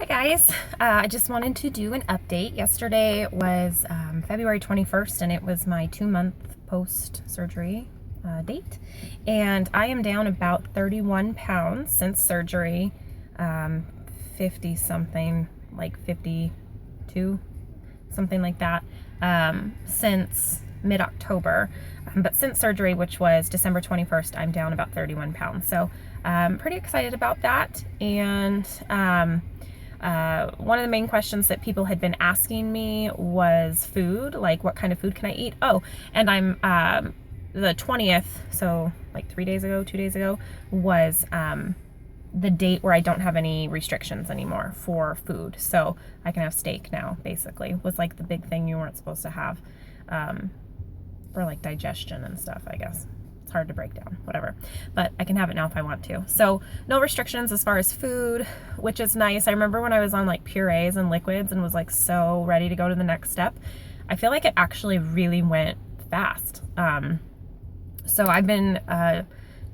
Hi guys, I just wanted to do an update. Yesterday was February 21st and it was my 2-month post-surgery date, and I am down about 31 pounds since surgery, 50 something, like 52, something like that, since mid-October. But since surgery, which was December 21st, I'm down about 31 pounds. So I'm pretty excited about that. And one of the main questions that people had been asking me was food, like what kind of food can I eat? Oh, and I'm the 20th, so like 2 days ago, was the date where I don't have any restrictions anymore for food. So I can have steak now, basically, was like the big thing you weren't supposed to have for like digestion and stuff, I guess. It's hard to break down, whatever, but I can have it now if I want to. So no restrictions as far as food, which is nice. I remember when I was on like purees and liquids and was like so ready to go to the next step, I feel like it actually really went fast. So I've been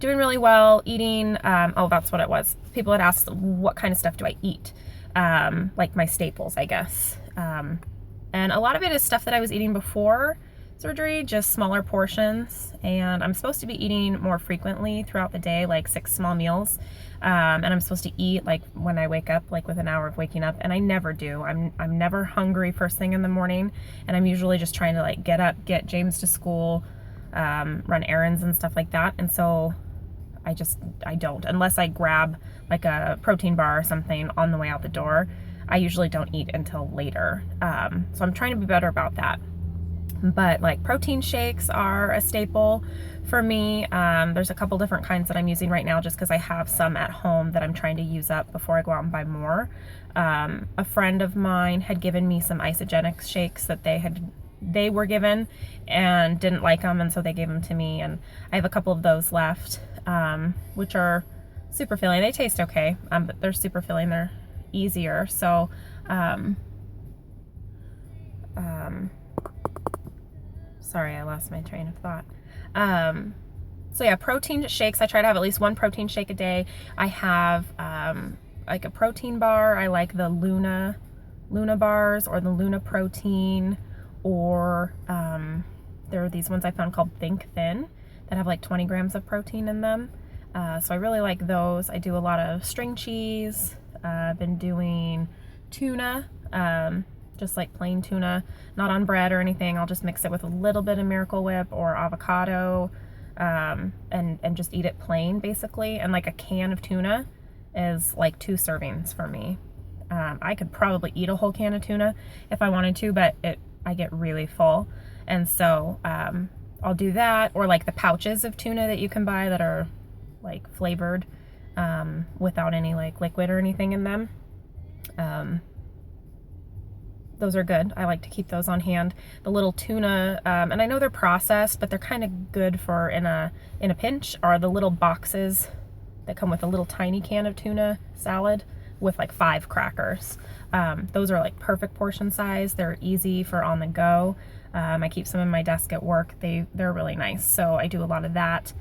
doing really well eating. Oh, that's what it was. People had asked what kind of stuff do I eat, like my staples, I guess. And a lot of it is stuff that I was eating before surgery, just smaller portions, and I'm supposed to be eating more frequently throughout the day, like 6 small meals, and I'm supposed to eat like when I wake up, like within an hour of waking up, and I never do. I'm never hungry first thing in the morning, and I'm usually just trying to like get up, get James to school, run errands and stuff like that, and so I don't, unless I grab like a protein bar or something on the way out the door. I usually don't eat until later, so I'm trying to be better about that. But like protein shakes are a staple for me. There's a couple different kinds that I'm using right now just because I have some at home that I'm trying to use up before I go out and buy more. A friend of mine had given me some Isagenix shakes that they were given and didn't like them, and so they gave them to me, and I have a couple of those left, which are super filling. They taste okay, but they're super filling. They're easier. So sorry, I lost my train of thought. So yeah, protein shakes. I try to have at least one protein shake a day. I have like a protein bar. I like the Luna bars or the Luna protein, or there are these ones I found called Think Thin that have like 20 grams of protein in them. So I really like those. I do a lot of string cheese. I've been doing tuna, just like plain tuna, not on bread or anything. I'll just mix it with a little bit of Miracle Whip or avocado, and just eat it plain, basically. And like a can of tuna is like 2 servings for me. I could probably eat a whole can of tuna if I wanted to, but I get really full. And so I'll do that, or like the pouches of tuna that you can buy that are like flavored, without any like liquid or anything in them. Those are good. I like to keep those on hand. The little tuna, and I know they're processed, but they're kind of good for in a pinch, are the little boxes that come with a little tiny can of tuna salad with like 5 crackers. Those are like perfect portion size. They're easy for on the go. I keep some in my desk at work. They're really nice. So I do a lot of that.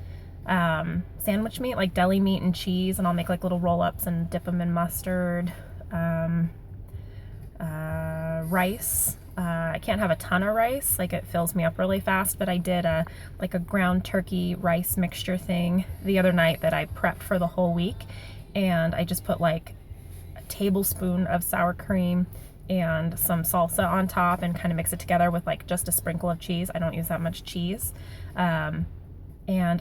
Sandwich meat, like deli meat and cheese, and I'll make like little roll-ups and dip them in mustard. Rice. I can't have a ton of rice, like it fills me up really fast, but I did like a ground turkey rice mixture thing the other night that I prepped for the whole week, and I just put like a tablespoon of sour cream and some salsa on top and kind of mix it together with like just a sprinkle of cheese. I don't use that much cheese. And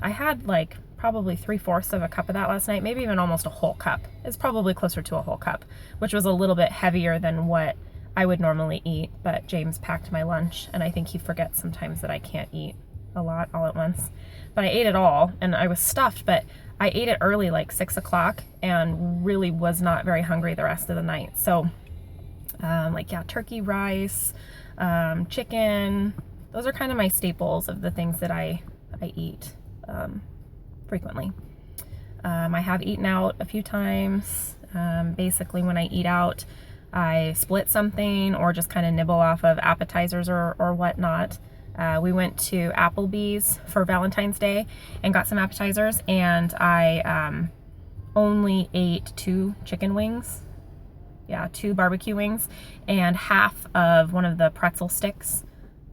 I had like probably 3/4 of a cup of that last night, maybe even almost a whole cup. It's probably closer to a whole cup, which was a little bit heavier than what I would normally eat, but James packed my lunch, and I think he forgets sometimes that I can't eat a lot all at once. But I ate it all, and I was stuffed, but I ate it early, like 6 o'clock, and really was not very hungry the rest of the night. So like, yeah, turkey, rice, chicken, those are kind of my staples of the things that I eat frequently. I have eaten out a few times. Basically, when I eat out, I split something or just kind of nibble off of appetizers or whatnot. We went to Applebee's for Valentine's Day and got some appetizers, and I only ate 2 chicken wings yeah, 2 barbecue wings and half of one of the pretzel sticks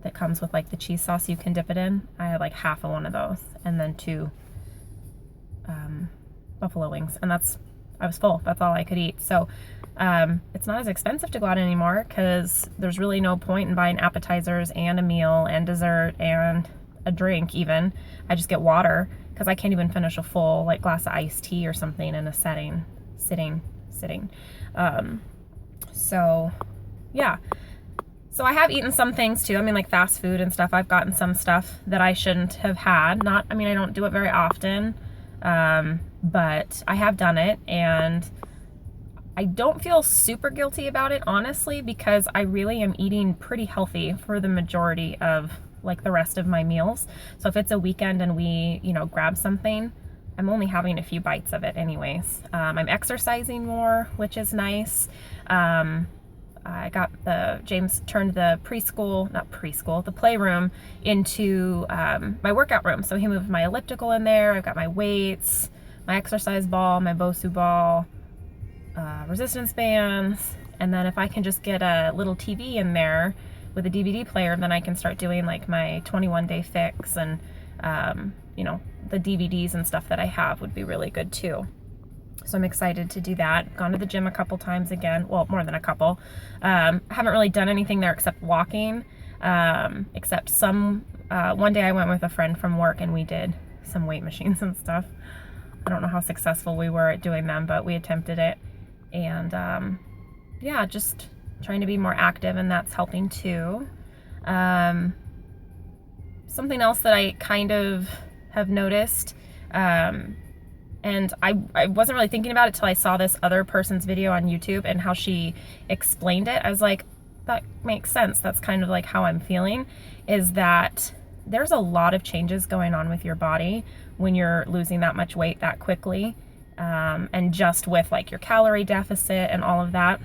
that comes with like the cheese sauce you can dip it in. I had like half of one of those, and then 2 buffalo wings, and I was full. That's all I could eat. So it's not as expensive to go out anymore because there's really no point in buying appetizers and a meal and dessert and a drink even. I just get water because I can't even finish a full like glass of iced tea or something in a sitting. So yeah. So I have eaten some things too. I mean, like fast food and stuff. I've gotten some stuff that I shouldn't have had. I don't do it very often, but I have done it, and I don't feel super guilty about it, honestly, because I really am eating pretty healthy for the majority of like the rest of my meals. So if it's a weekend and we, grab something, I'm only having a few bites of it anyways. I'm exercising more, which is nice. James turned the the playroom into my workout room. So he moved my elliptical in there. I've got my weights, my exercise ball, my Bosu ball, resistance bands. And then if I can just get a little TV in there with a DVD player, then I can start doing like my 21-day fix, and the DVDs and stuff that I have would be really good too. So I'm excited to do that. Gone to the gym a couple times again. Well, more than a couple. Haven't really done anything there except walking. Except one day I went with a friend from work and we did some weight machines and stuff. I don't know how successful we were at doing them, but we attempted it. And just trying to be more active, and that's helping too. Something else that I kind of have noticed, and I wasn't really thinking about it till I saw this other person's video on YouTube and how she explained it. I was like, that makes sense. That's kind of like how I'm feeling, is that there's a lot of changes going on with your body when you're losing that much weight that quickly, and just with like your calorie deficit and all of that.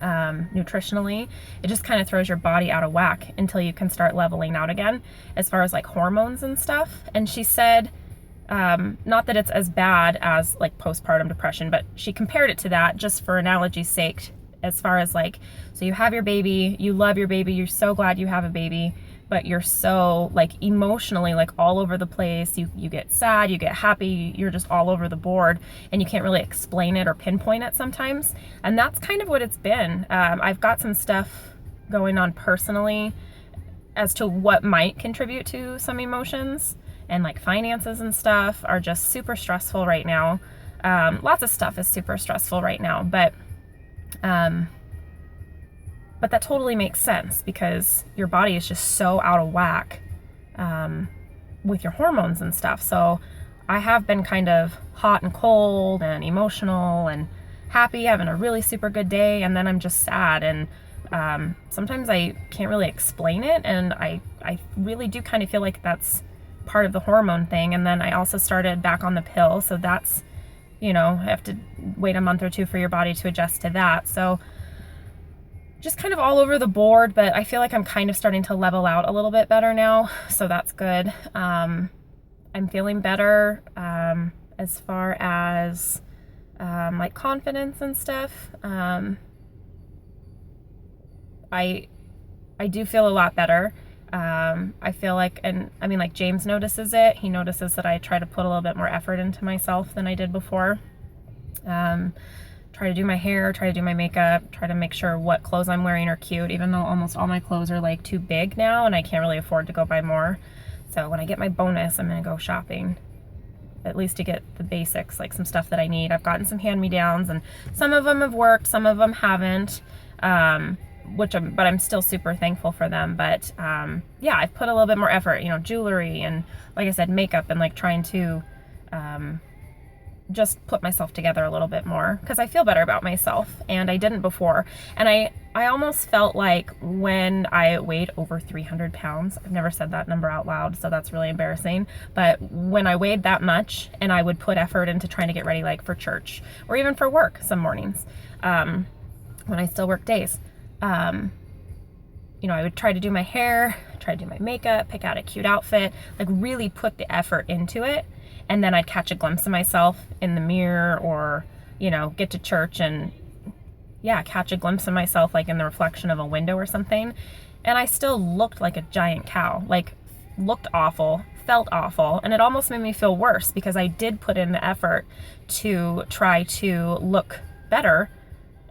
Nutritionally, it just kind of throws your body out of whack until you can start leveling out again as far as like hormones and stuff. And she said, not that it's as bad as like postpartum depression, but she compared it to that just for analogy's sake, as far as like, so you have your baby, you love your baby, you're so glad you have a baby, but you're so like emotionally like all over the place. You get sad, you get happy, you're just all over the board, and you can't really explain it or pinpoint it sometimes. And that's kind of what it's been. I've got some stuff going on personally as to what might contribute to some emotions, and like finances and stuff are just super stressful right now. Lots of stuff is super stressful right now, but that totally makes sense because your body is just so out of whack with your hormones and stuff. So I have been kind of hot and cold and emotional and happy, having a really super good day, and then I'm just sad, and sometimes I can't really explain it, and I really do kind of feel like that's part of the hormone thing. And then I also started back on the pill, so that's, have to wait a month or 2 for your body to adjust to that. So just kind of all over the board, but I feel like I'm kind of starting to level out a little bit better now, so that's good. I'm feeling better as far as like confidence and stuff. I do feel a lot better. I feel like, and I mean, like James notices it. He notices that I try to put a little bit more effort into myself than I did before. Try to do my hair, try to do my makeup, try to make sure what clothes I'm wearing are cute, even though almost all my clothes are like too big now and I can't really afford to go buy more. So when I get my bonus, I'm gonna go shopping, at least to get the basics, like some stuff that I need. I've gotten some hand-me-downs, and some of them have worked, some of them haven't, but I'm still super thankful for them. But I've put a little bit more effort, jewelry and, like I said, makeup, and like trying to just put myself together a little bit more because I feel better about myself, and I didn't before. And I almost felt like when I weighed over 300 pounds, I've never said that number out loud, so that's really embarrassing, but when I weighed that much and I would put effort into trying to get ready like for church or even for work some mornings, when I still work days, I would try to do my hair, try to do my makeup, pick out a cute outfit, like really put the effort into it. And then I'd catch a glimpse of myself in the mirror, or, get to church and yeah, catch a glimpse of myself like in the reflection of a window or something. And I still looked like a giant cow, like looked awful, felt awful. And it almost made me feel worse because I did put in the effort to try to look better.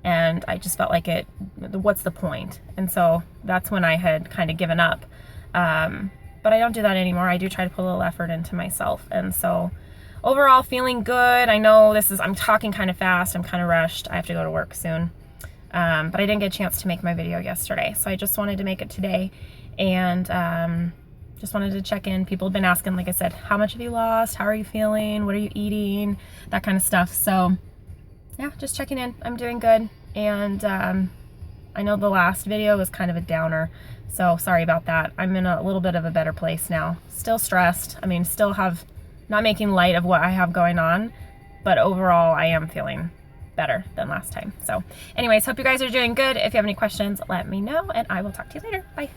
And I just felt like what's the point? And so that's when I had kind of given up. But I don't do that anymore. I do try to put a little effort into myself. And so overall, feeling good. I know I'm talking kind of fast. I'm kind of rushed. I have to go to work soon. But I didn't get a chance to make my video yesterday. So I just wanted to make it today. And just wanted to check in. People have been asking, like I said, how much have you lost? How are you feeling? What are you eating? That kind of stuff. So yeah, just checking in. I'm doing good. And I know the last video was kind of a downer. So sorry about that. I'm in a little bit of a better place now. Still stressed. I mean, still not making light of what I have going on. But overall, I am feeling better than last time. So anyways, hope you guys are doing good. If you have any questions, let me know. And I will talk to you later. Bye.